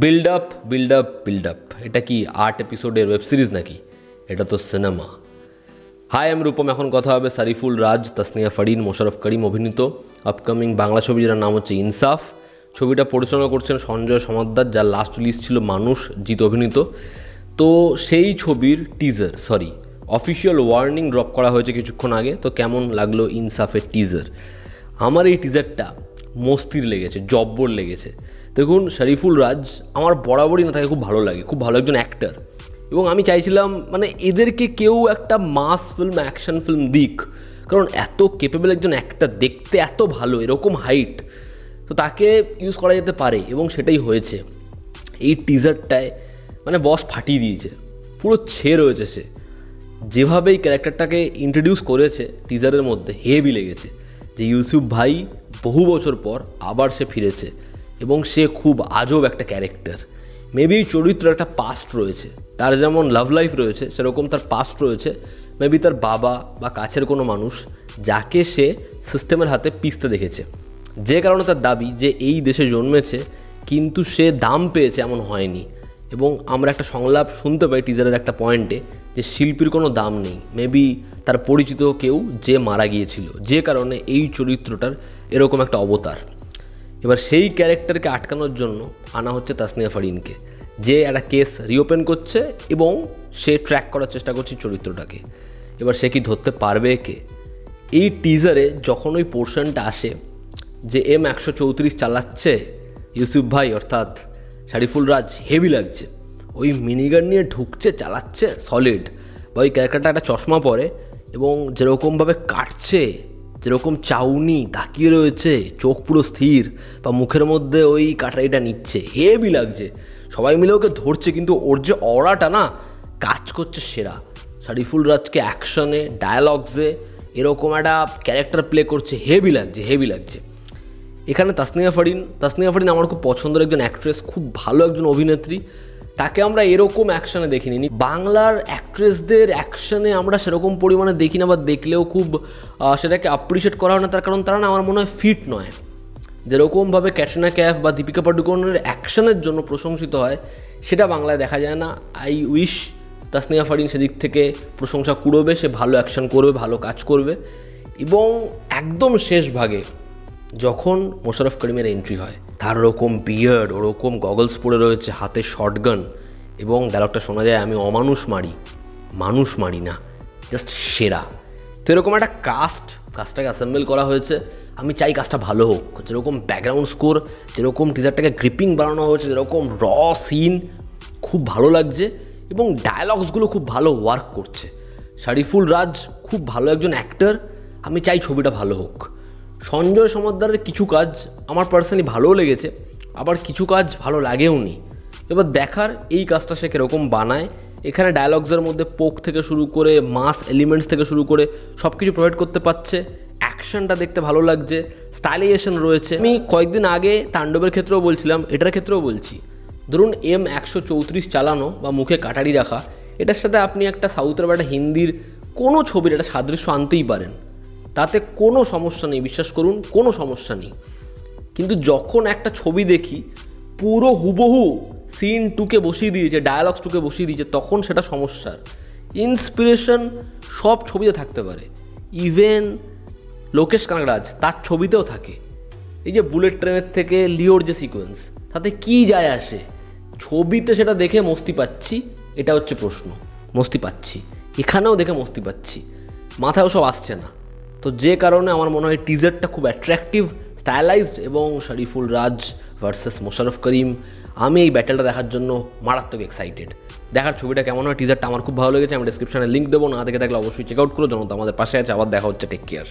Build up build up build up, এটা কি 8 এপিসোডের ওয়েব সিরিজ নাকি? এটা তো সিনেমা। হাই, আমি রূপম। এখন কথা হবে সারিফুল রাজ, তাসনিয়া ফারিন, মোশাররফ করিম অভিনীত আপকামিং বাংলা ছবি, যার নাম হচ্ছে ইনসাফ। ছবিটা পরিচালনা করছেন সঞ্জয় সমাদ্দার, যার লাস্ট রিলিজ ছিল মানুষ, জিৎ অভিনীত। তো সেই ছবির অফিসিয়াল ওয়ার্নিং ড্রপ করা হয়েছে কিছুক্ষণ আগে। তো কেমন লাগলো ইনসাফের টিজার? আমার এই টিজারটা মস্তির লেগেছে, জব্বর লেগেছে। দেখুন, সারিফুল রাজ আমার বরাবরই না তাকে খুব ভালো লাগে, খুব ভালো একজন অ্যাক্টর। এবং আমি চাইছিলাম মানে এদেরকে কেউ একটা মাস ফিল্ম, অ্যাকশন ফিল্ম দিক, কারণ এত কেপেবল একজন অ্যাক্টর, দেখতে এত ভালো, এরকম হাইট, তো তাকে ইউজ করা যেতে পারে এবং সেটাই হয়েছে। এই টিজারটায় মানে বস ফাটিয়ে দিয়েছে, পুরো ছেয়ে রয়েছে সে। যেভাবে এই ক্যারেক্টারটাকে ইন্ট্রোডিউস করেছে টিজারের মধ্যে, হেভি লেগেছে যে ইউসুফ ভাই বহু বছর পর আবার সে ফিরেছে এবং সে খুব আজব একটা ক্যারেক্টার। মেবি চরিত্র একটা পাস্ট রয়েছে, তার যেমন লাভ লাইফ রয়েছে সেরকম তার পাস্ট রয়েছে। মেবি তার বাবা বা কাছের কোনো মানুষ যাকে সে সিস্টেমের হাতে পিষতে দেখেছে, যে কারণে তার দাবি যে এই দেশে জন্মেছে কিন্তু সে দাম পেয়েছে এমন হয়নি। এবং আমরা একটা সংলাপ শুনতে পাই টিজারের একটা পয়েন্টে যে শিল্পীর কোনো দাম নেই। মেবি তার পরিচিত কেউ যে মারা গিয়েছিল, যে কারণে এই চরিত্রটার এরকম একটা অবতার। এবার সেই ক্যারেক্টারকে আটকানোর জন্য আনা হচ্ছে তাসনিয়া ফারিনকে, যে একটা কেস রিওপেন করছে এবং সে ট্র্যাক করার চেষ্টা করছে চরিত্রটাকে। এবার সে কি ধরতে পারবে কে? এই টিজারে যখন ওই পোর্শনটা আসে যে M134 চালাচ্ছে ইউসুফ ভাই অর্থাৎ সারিফুল রাজ, হেভি লাগছে। ওই মিনিগান নিয়ে ঢুকছে, চালাচ্ছে সলিড। বা ওই ক্যারেক্টারটা একটা চশমা পরে এবং যেরকমভাবে কাটছে, যেরকম চাউনি তাকিয়ে রয়েছে, চোখ পুরো স্থির, বা মুখের মধ্যে ওই কাটারিটা নিচ্ছে, হেভি লাগছে। সবাই মিলে ওকে ধরছে, কিন্তু ওর যে অরাটা না কাজ করছে সেরা। সারিফুল রাজকে অ্যাকশনে, ডায়ালগসে এরকম একটা ক্যারেক্টার প্লে করছে, হেভি লাগছে, হেভি লাগছে। এখানে তাসনিয়া ফারিন আমার খুব পছন্দের একজন অ্যাক্ট্রেস, খুব ভালো একজন অভিনেত্রী। তাকে আমরা এরকম অ্যাকশানে দেখিনি। বাংলার অ্যাক্ট্রেসদের অ্যাকশানে আমরা সেরকম পরিমাণে দেখি না, বা দেখলেও খুব সেটাকে অ্যাপ্রিসিয়েট করা হয় না, তার কারণ তারা না আমার মনে হয় ফিট নয়। যেরকমভাবে ক্যাটরিনা কাইফ বা দীপিকা পাডুকোনের অ্যাকশনের জন্য প্রশংসিত হয়, সেটা বাংলায় দেখা যায় না। আই উইশ তাসনিয়া ফারিন সেদিক থেকে প্রশংসা কুড়োবে, সে ভালো অ্যাকশন করবে, ভালো কাজ করবে। এবং একদম শেষ ভাগে যখন মোশাররফ করিমের এন্ট্রি হয়, তার ওরকম বিয়ার্ড, ওরকম গগলস পরে রয়েছে, হাতে শর্টগান, এবং ডায়লগটা শোনা যায়, আমি অমানুষ মারি, মানুষ মারি না, জাস্ট সেরা। তো এরকম একটা কাস্টটাকে অ্যাসেম্বল করা হয়েছে। আমি চাই কাজটা ভালো হোক, যেরকম ব্যাকগ্রাউন্ড স্কোর, যেরকম টিজারটাকে গ্রিপিং বানানো হয়েছে, যেরকম র সিন খুব ভালো লাগছে, এবং ডায়ালগসগুলো খুব ভালো ওয়ার্ক করছে। সারিফুল রাজ খুব ভালো একজন অ্যাক্টর, আমি চাই ছবিটা ভালো হোক। সঞ্জয় সমাদ্দারের কিছু কাজ আমার পার্সোনালি ভালোও লেগেছে, আবার কিছু কাজ ভালো লাগেও নি। এবার দেখার এই কাজটা সে কীরকম বানায়। এখানে ডায়ালগসের মধ্যে পোক থেকে শুরু করে মাস এলিমেন্টস থেকে শুরু করে সব কিছু প্রোভাইড করতে পারছে। অ্যাকশনটা দেখতে ভালো লাগছে, স্টাইলাইজেশন রয়েছে। আমি কয়েকদিন আগে তাণ্ডবের ক্ষেত্রেও বলছিলাম, এটার ক্ষেত্রেও বলছি। ধরুন M134 চালানো বা মুখে কাটারি রাখা, এটার সাথে আপনি একটা সাউথের বা একটা হিন্দির কোনো ছবির একটা সাদৃশ্য আনতেই পারেন, তাতে কোনো সমস্যা নেই, বিশ্বাস করুন, কোনো সমস্যা নেই। কিন্তু যখন একটা ছবি দেখি পুরো হুবহু সিন 2কে বসিয়ে দিয়েছে, ডায়ালগস 2কে বসিয়ে দিয়েছে, তখন সেটা সমস্যার। ইন্সপিরেশন সব ছবিতে থাকতে পারে, ইভেন লোকেশ কানাগরাজ তার ছবিতেও থাকে। এই যে বুলেট ট্রেনের থেকে লিওর যে সিকোয়েন্স, তাতে কি যায় আসে? ছবিতে সেটা দেখে মস্তি পাচ্ছি, এটা হচ্ছে প্রশ্ন। মস্তি পাচ্ছি, এখানেও দেখে মস্তি পাচ্ছি, মাথায়ও সব আসছে না। তো যে কারণে আমার মনে হয় টিজারটা খুব অ্যাট্রাকটিভ, স্টাইলাইজড, এবং সারিফুল রাজ ভার্সেস মোশাররফ করিম, আমি এই ব্যাটেলটা দেখার জন্য মারাত্মক এক্সাইটেড। দেখার ছবিটা কেমন হয়, টিজারটা আমার খুব ভালো লেগেছে। আমি ডেসক্রিপশনে লিঙ্ক দেবো, না দেখে থাকলে অবশ্যই চেক আউট করো। জনতা আমাদের পাশে আছে, আবার দেখা হচ্ছে, টেক কেয়ার।